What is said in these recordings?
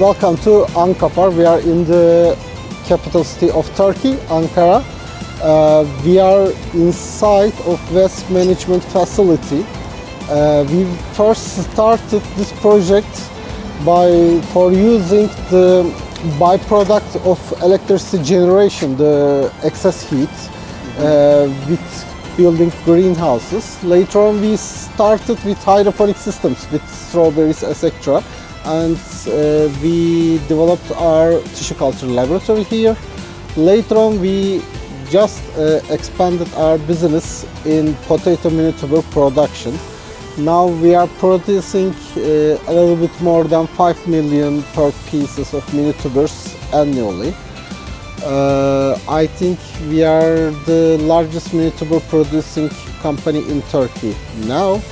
welcome to Ankara. We are in the capital city of Turkey, Ankara. We are inside of waste management facility. We first started this project for using the byproduct of electricity generation, the excess heat, with building greenhouses. Later on, we started with hydroponic systems with strawberries, etc. And we developed our tissue culture laboratory here. Later on, we just expanded our business in potato minituber production. Now we are producing a little bit more than 5 million per pieces of minitubers annually. I think we are the largest minituber producing company in Turkey now,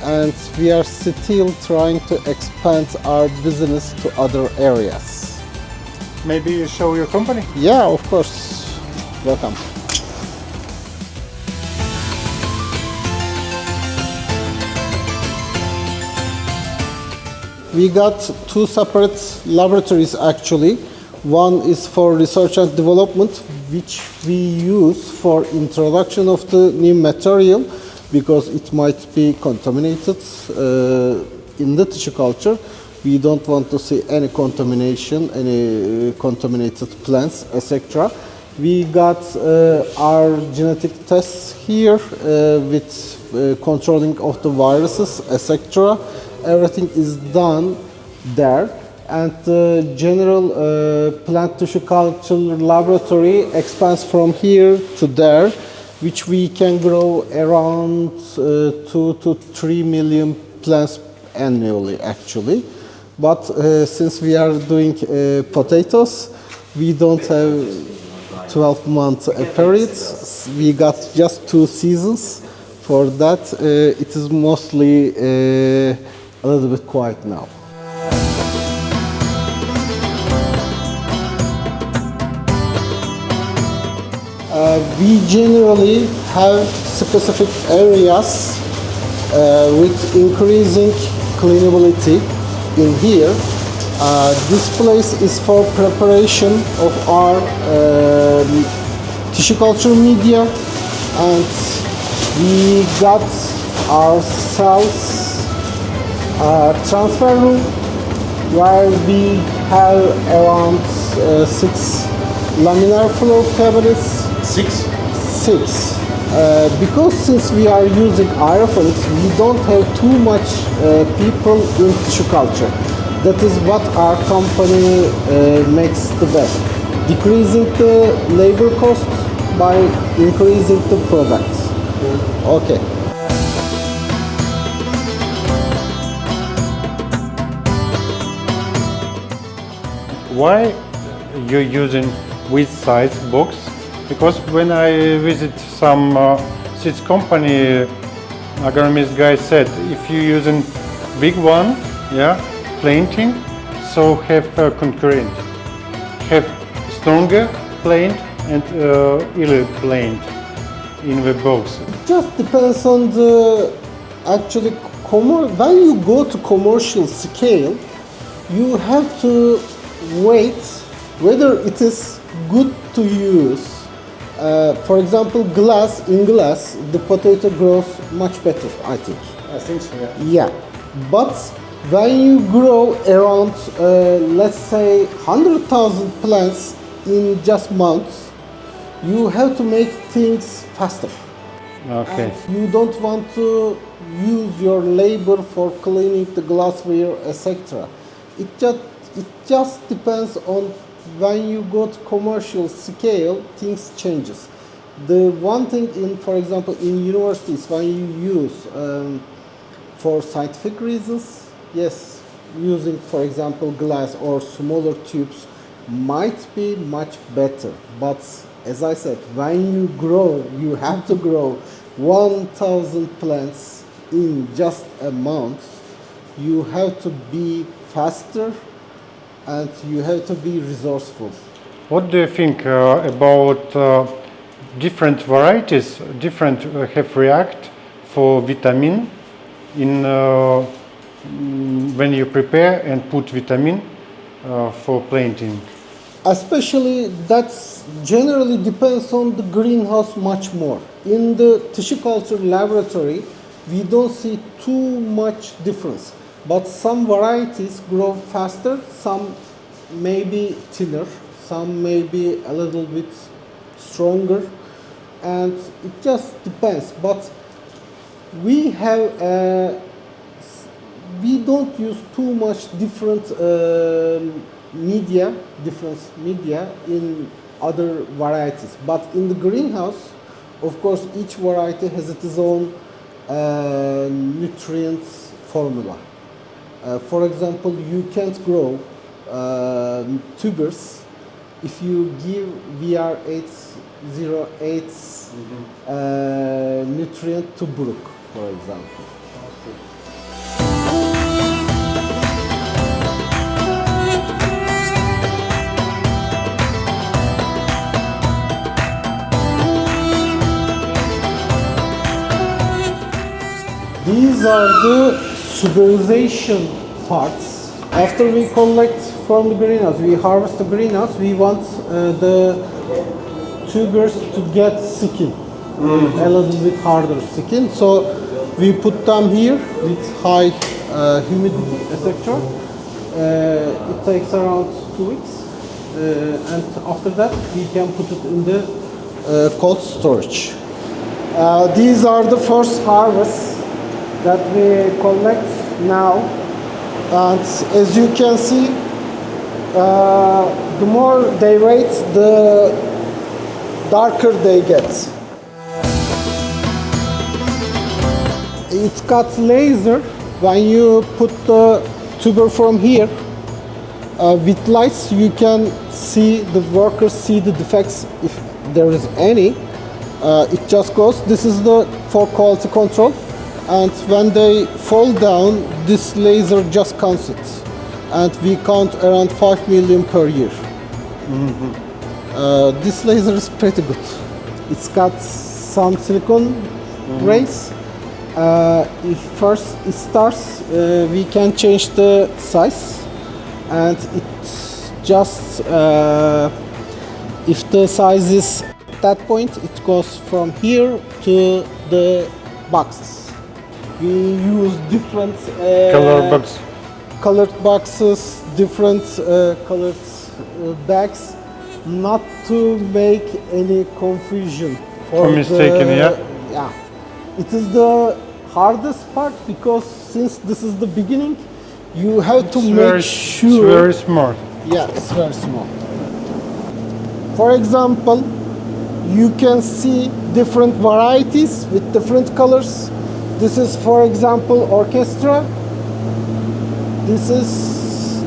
and we are still trying to expand our business to other areas. Maybe you show your company? Yeah, of course. Welcome. We got two separate laboratories actually. One is for research and development, which we use for introduction of the new material because it might be contaminated in the tissue culture. We don't want to see any contamination, any contaminated plants, etc. We got our genetic tests here with controlling of the viruses, etc. Everything is done there. And the general plant tissue culture laboratory expands from here to there, which we can grow around 2 to 3 million plants annually actually. But since we are doing potatoes, we don't have 12-month periods. We got just 2 seasons. For that, it is mostly a little bit quiet now. We generally have specific areas with increasing cleanability in here. This place is for preparation of our tissue culture media, and we got ourselves a transfer room where we have around 6 laminar flow cabinets. 6? 6. Because since we are using aeroponics, we don't have too much people in tissue culture. That is what our company makes the best. Decreasing the labor cost by increasing the products. Okay. Why you're using with size box? Because when I visit some seeds company, agronomist guy said if you using big one, yeah, planting, so have a concurrent, have stronger plant and iller plant in the box. It just depends on the actually when you go to commercial scale, you have to wait whether it is good to use. For example, in glass, the potato grows much better, I think. I think so, yeah. Yeah, but when you grow around, let's say, 100,000 plants in just months, you have to make things faster. Okay. And you don't want to use your labor for cleaning the glassware, etc. It just depends on when you go to commercial scale, things changes. The one thing for example, in universities, when you use for scientific reasons, yes, using, for example, glass or smaller tubes might be much better. But as I said, when you grow, you have to grow 1,000 plants in just a month. You have to be faster and you have to be resourceful. What do you think about different varieties, different have react for vitamin in when you prepare and put vitamin for planting? Especially that's generally depends on the greenhouse much more. In the tissue culture laboratory, we don't see too much difference. But some varieties grow faster, some may be thinner, some may be a little bit stronger, and it just depends. But we have we don't use too much different different media in other varieties. But in the greenhouse, of course, each variety has its own nutrient formula. For example, you can't grow tubers if you give VR808 nutrient to Brook, for example. These are the suberization parts. After we collect from the greenhouse, we harvest the greenhouse, we want the tubers to get skin, a little bit harder skin. So we put them here with high humidity, etc. It takes around 2 weeks, and after that we can put it in the cold storage. These are the first harvests that we collect now, and as you can see, the more they wait, the darker they get. It got laser. When you put the tuber from here with lights, you can see the workers see the defects if there is any. It just goes. This is the for quality control. And when they fall down, this laser just counts it. And we count around 5 million per year. This laser is pretty good. It's got some silicone rays. If first it starts, we can change the size. And it just, if the size is at that point, it goes from here to the boxes. We use different colored boxes, different colored bags, not to make any confusion. For mistaken, yeah. Yeah, it is the hardest part because since this is the beginning, you have to make sure. It's very small. Yeah, it's very small. For example, you can see different varieties with different colors. This is, for example, Orchestra. This is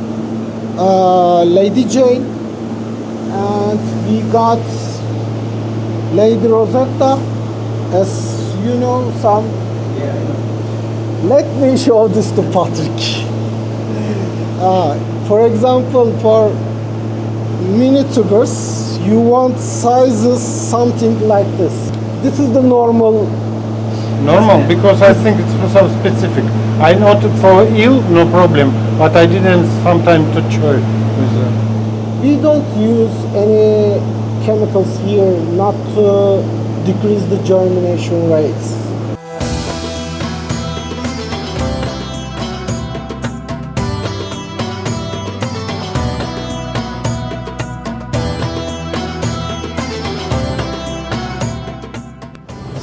Lady Jane. And we got Lady Rosetta. As you know, some... Let me show this to Patrick. For example, for mini tubers, you want sizes something like this. This is the normal. Normal, because I think it's so specific. I noted for you, no problem, but I didn't sometimes touch her with We don't use any chemicals here not to decrease the germination rates.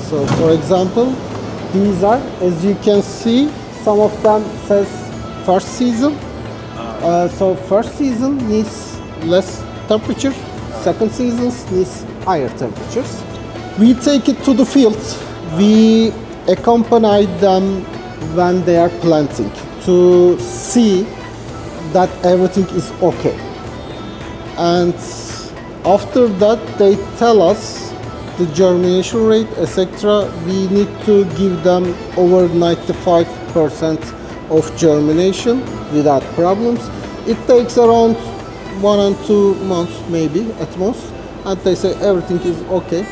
So, for example, these are, as you can see, some of them says first season. So first season needs less temperature, second season needs higher temperatures. We take it to the field. We accompany them when they are planting to see that everything is okay. And after that, they tell us the germination rate, etc. We need to give them over 95% of germination without problems. It takes around 1 and 2 months maybe at most, and they say everything is okay.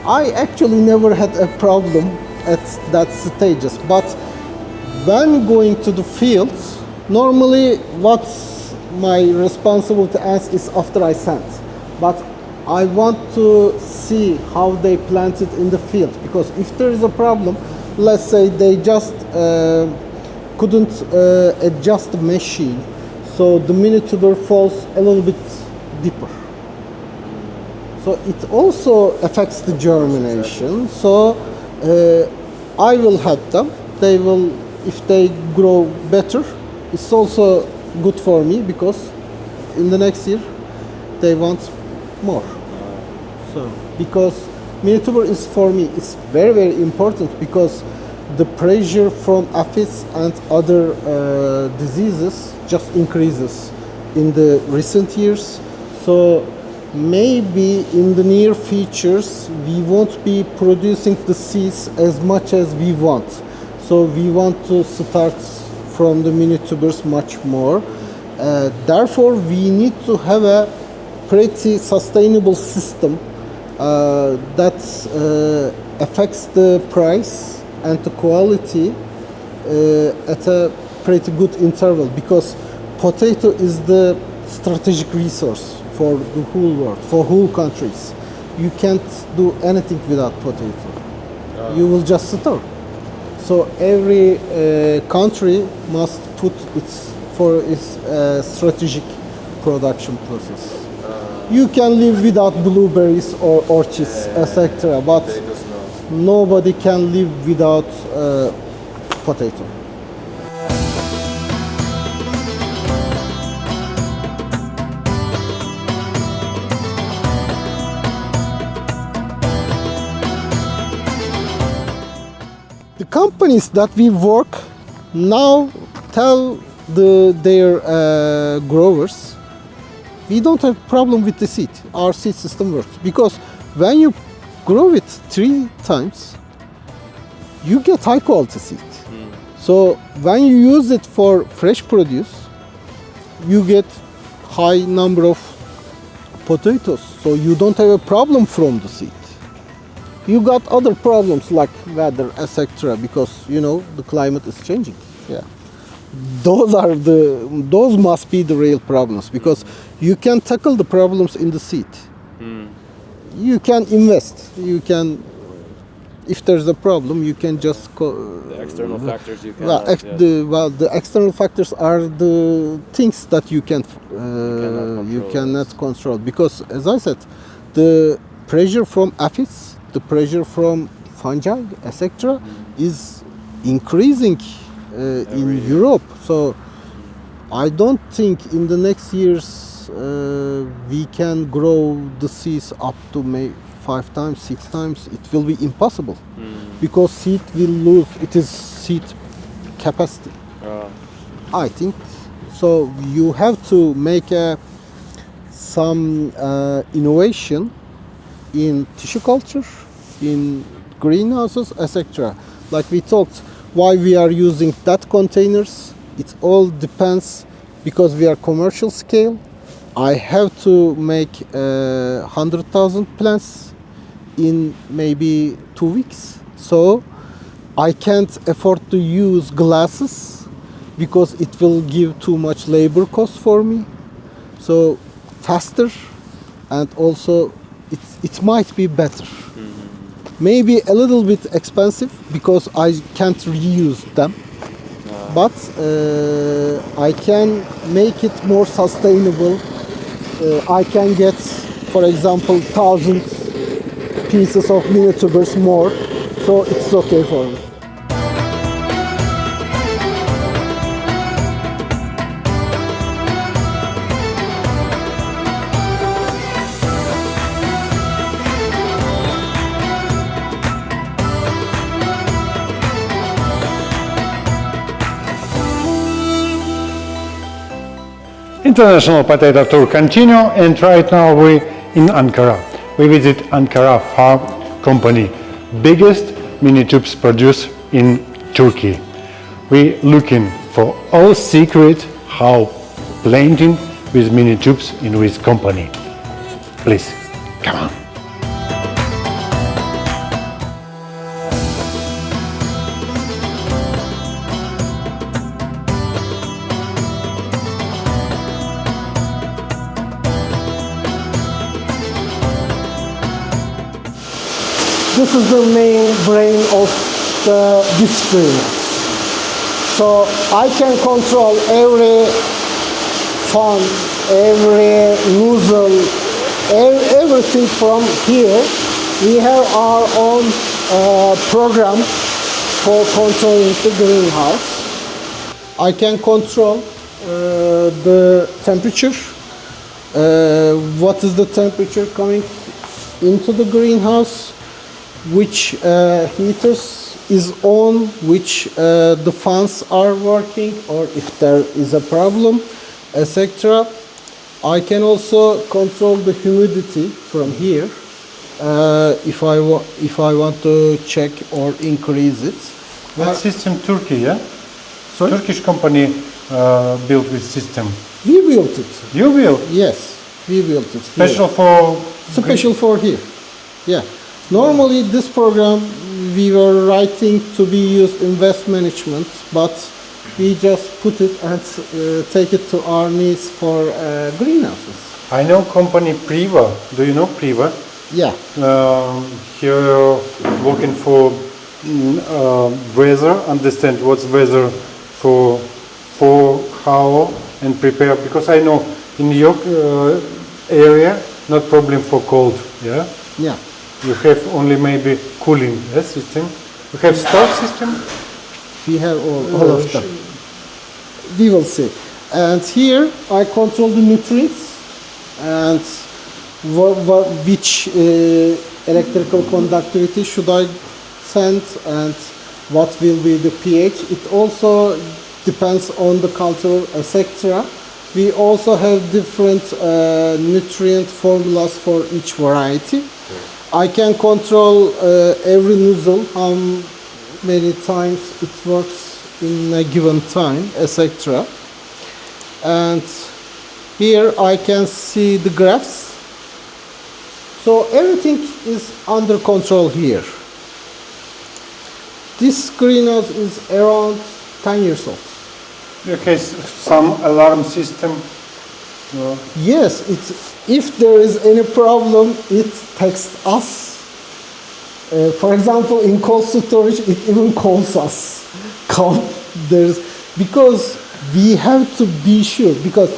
I actually never had a problem at that stages, but when going to the fields, normally what my responsibility as is after I sent. But I want to see how they plant it in the field, because if there is a problem, let's say they just couldn't adjust the machine, so the mini tuber falls a little bit deeper. So it also affects the germination. So I will help them. They will, if they grow better, it's also good for me, because in the next year they want more. So because mini tuber is, for me, it's very, very important, because the pressure from aphids and other diseases just increases in the recent years. So maybe in the near futures we won't be producing the seeds as much as we want. So we want to start from the mini tubers much more. Therefore, we need to have a pretty sustainable system that affects the price and the quality at a pretty good interval, because potato is the strategic resource for the whole world, for whole countries. You can't do anything without potato. You will just starve. So every country must put its strategic production process. You can live without blueberries or orchids, etc. But nobody can live without potato. The companies that we work now tell their growers, we don't have problem with the seed. Our seed system works, because when you grow it 3 times, you get high quality seed. So when you use it for fresh produce, you get high number of potatoes. So you don't have a problem from the seed. You got other problems like weather, etc., because the climate is changing. Yeah, those must be the real problems, because you can tackle the problems in the seed. You can invest. You can, if there's a problem, you can just the external factors you can. The external factors are the things that you cannot control, because, as I said, the pressure from aphids, the pressure from fungi, etc., is increasing in Europe. So I don't think in the next years we can grow the seeds up to maybe 5 times, 6 times. It will be impossible, because seed will lose its seed capacity. I think so. You have to make some innovation in tissue culture, in greenhouses, etc. Like we talked, why we are using that containers, it all depends, because we are commercial scale. I have to make 100,000 plants in maybe 2 weeks. So I can't afford to use glasses, because it will give too much labor cost for me. So faster, and also it might be better. Maybe a little bit expensive, because I can't reuse them. But I can make it more sustainable. I can get, for example, 1,000 pieces of mini tubers more. So it's okay for me. International Potato Tour continue, and right now we in Ankara. We visit Ankara Farm Company, biggest mini tubes producer in Turkey. We looking for all secret how planting with mini tubes in this company. Please, come on. this is the main brain of this greenhouse. So I can control every fun, every nozzle, everything from here. We have our own program for controlling the greenhouse. I can control the temperature. What is the temperature coming into the greenhouse? Which heaters is on, which the fans are working, or if there is a problem, etc. I can also control the humidity from here if I want to check or increase it. That system Turkey, yeah? Sorry? Turkish company built this system. We built it. You built? Yes, we built it. Special here. for... Special for here. Yeah. Normally this program we were writing to be used in waste management, but we just put it and take it to our needs for greenhouses. I know company Priva. Do you know Priva? Yeah. Here working for weather, understand what's weather for how and prepare, because I know in your area not problem for cold, yeah? Yeah. You have only maybe cooling system. You have stove system? We have all of them. We will see. And here I control the nutrients and which electrical conductivity should I send and what will be the pH. It also depends on the culture, etc. We also have different nutrient formulas for each variety. I can control every nozzle, how many times it works in a given time, etc. And here I can see the graphs. So everything is under control here. This greenhouse is around 10 years old. Okay, some alarm system. Yes, if there is any problem, it texts us. For example, in cold storage, it even calls us. Because we have to be sure. Because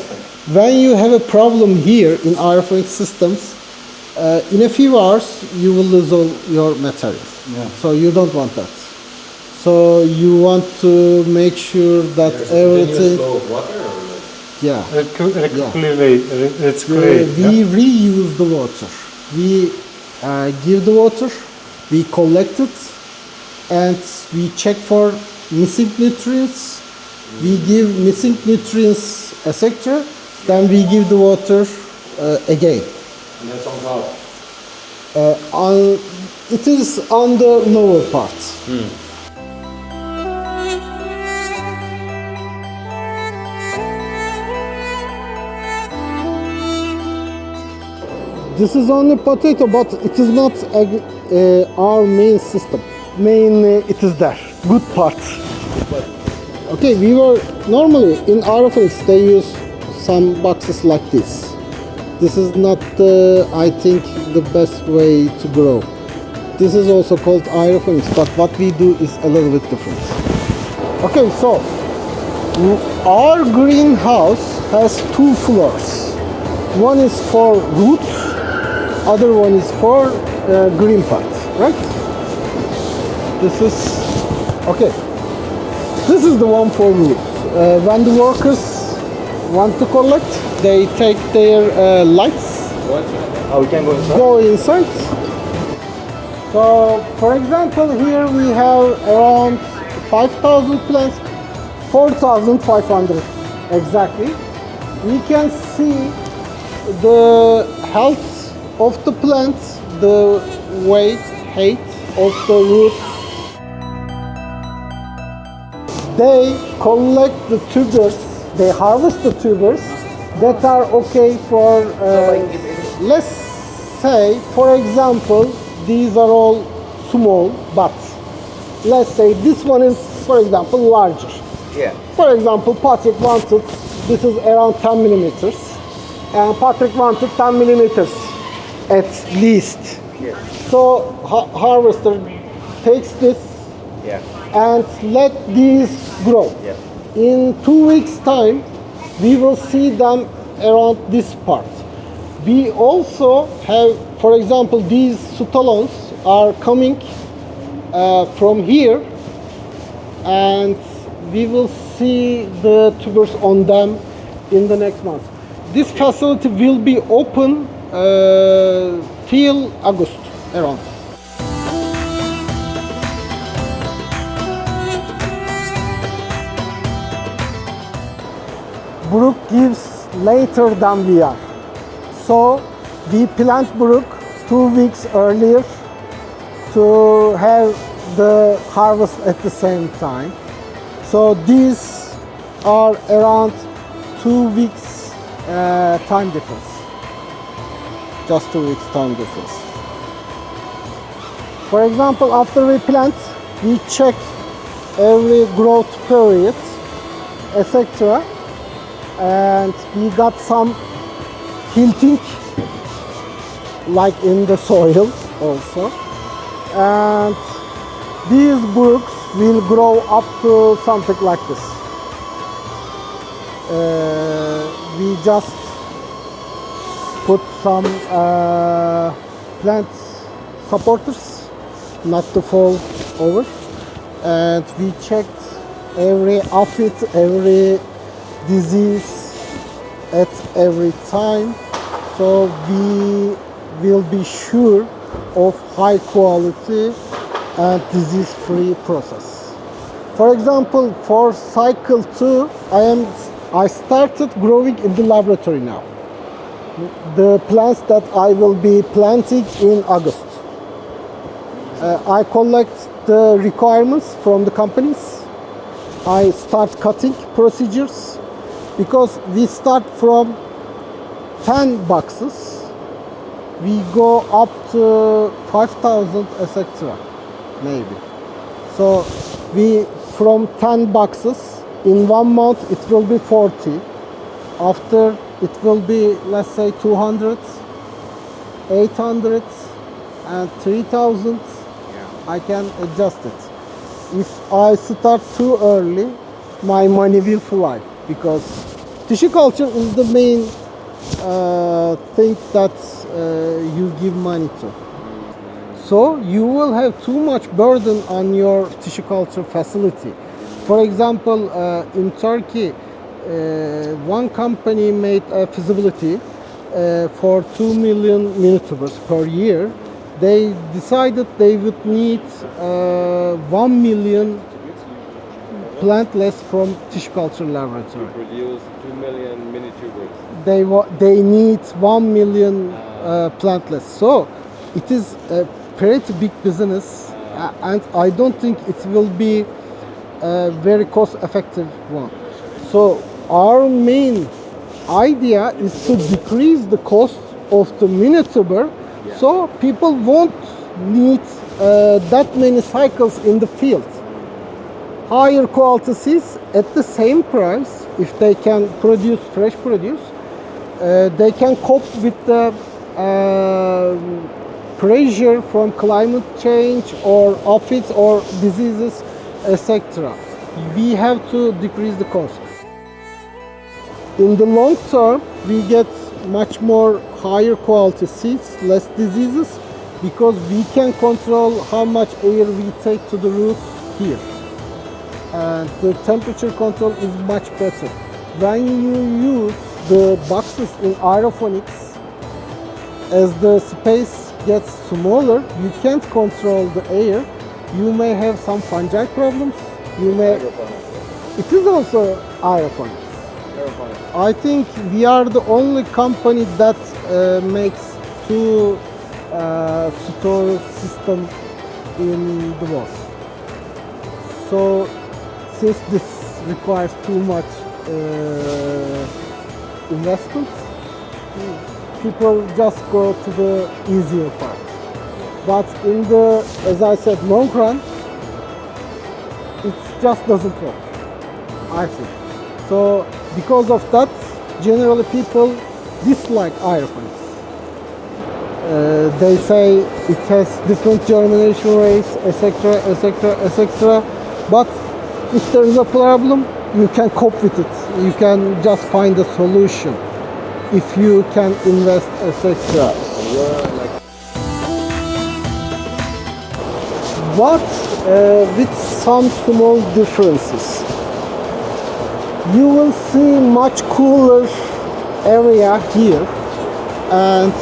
when you have a problem here in aeroponics systems, in a few hours you will lose all your material. Yeah. So you don't want that. So you want to make sure that everything. Flow of water, or like? Yeah. It's great. We reuse the water. We give the water, we collect it, and we check for missing nutrients. We give missing nutrients, etc. Then we give the water again. And that's on top. It is on the lower part. This is only potato, but it is not our main system. It is there. Good part. Okay, we were normally in aeroponics they use some boxes like this. This is not, I think, the best way to grow. This is also called aeroponics, but what we do is a little bit different. Okay, so our greenhouse has 2 floors. One is for roots, other one is for green part, right? This is okay. This is the one for roots. When the workers want to collect, they take their lights. What? Oh, we can't go inside? Go inside. So, for example, here we have around 5,000 plants, 4,500 exactly. We can see the health of the plants, the weight, height of the roots. They collect the tubers, they harvest the tubers that are okay for, let's say, for example, these are all small, but let's say this one is, for example, larger. Yeah. For example, Patrick wanted, this is around 10 millimeters, and Patrick wanted 10 millimeters at least. Yes. So harvester takes this Yeah. and let these grow. Yeah. In 2 weeks time, we will see them around this part. We also have, for example, these sutalons are coming from here, and we will see the tubers on them in the next month. This facility will be open till August around. Brook gives later than we are. So we plant Brook 2 weeks earlier to have the harvest at the same time. So these are around 2 weeks time difference. Just 2 weeks time difference. For example, after we plant, we check every growth period, etc. And we got some hilting, like in the soil also. And these brooks will grow up to something like this. We just put some plant supporters not to fall over, and we checked every aphid, every disease at every time, so we will be sure of high quality and disease-free process. For example, for cycle 2, I started growing in the laboratory now. The plants that I will be planting in August. I collect the requirements from the companies. I start cutting procedures, because we start from 10 boxes, we go up to 5,000, etc. maybe. So we from 10 boxes in 1 month it will be 40. After it will be, let's say, 200, 800, and 3,000. I can adjust it. If I start too early, my money will fly, because tissue culture is the main thing that you give money to. So you will have too much burden on your tissue culture facility. For example, in Turkey, one company made a feasibility for 2 million minitubers per year. They decided they would need 1 million plantless from tissue culture laboratory. Produce 2 million mini tubers. They need 1 million plantless. So it is a pretty big business, and I don't think it will be a very cost-effective one. So our main idea is to decrease the cost of the minituber, so people won't need that many cycles in the field. Higher quality seeds at the same price, if they can produce fresh produce, they can cope with the pressure from climate change or aphids or diseases, etc. We have to decrease the cost. In the long term, we get much more higher quality seeds, less diseases, because we can control how much air we take to the roots here. And the temperature control is much better. When you use the boxes in aeroponics, as the space gets smaller, you can't control the air. You may have some fungi problems. You may. It is also aeroponics. I think we are the only company that makes two store system in the world. So since this requires too much investment, people just go to the easier part. But in the, as I said, long run, it just doesn't work, I think. So because of that, generally people dislike aeroponics. They say it has different germination rates, etc., etc., etc. But if there is a problem, you can cope with it. You can just find a solution if you can invest, etc. But with some small differences. You will see much cooler area here, and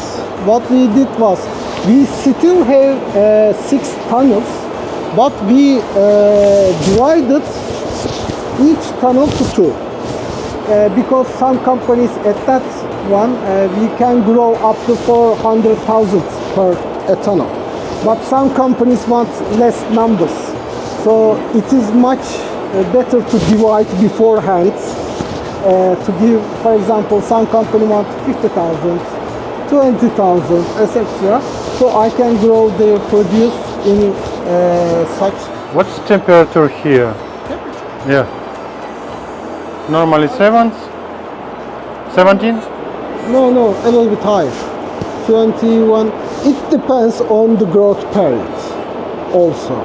what we did was we still have 6 tunnels, but we divided each tunnel to 2 because some companies at that one we can grow up to 400,000 per a tunnel, but some companies want less numbers, so it is much better to divide beforehand to give, for example, some company want 50,000, 20,000, etc. So I can grow their produce in such. What's temperature here? Temperature? Yeah. Normally 17? No, a little bit higher. 21. It depends on the growth period also.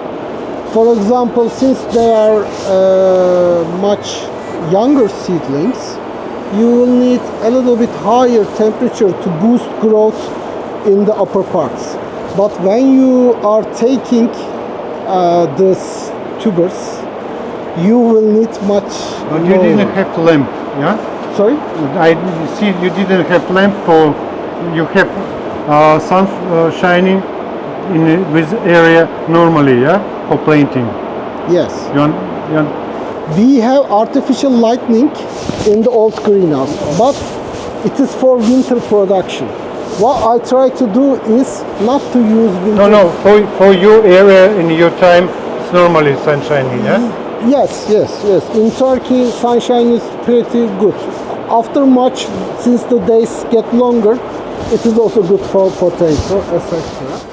For example, since they are much younger seedlings, you will need a little bit higher temperature to boost growth in the upper parts. But when you are taking these tubers, you will need much But you didn't have lamp, yeah? Sorry? I see you didn't have lamp for, you have sun shining in this area normally, yeah? For planting. Yes. You We have artificial lighting in the old greenhouse, but it is for winter production. What I try to do is not to use winter. No, for your area in your time, it's normally sunshine, yeah? Yes. In Turkey, sunshine is pretty good. After March, since the days get longer, it is also good for potato, etc.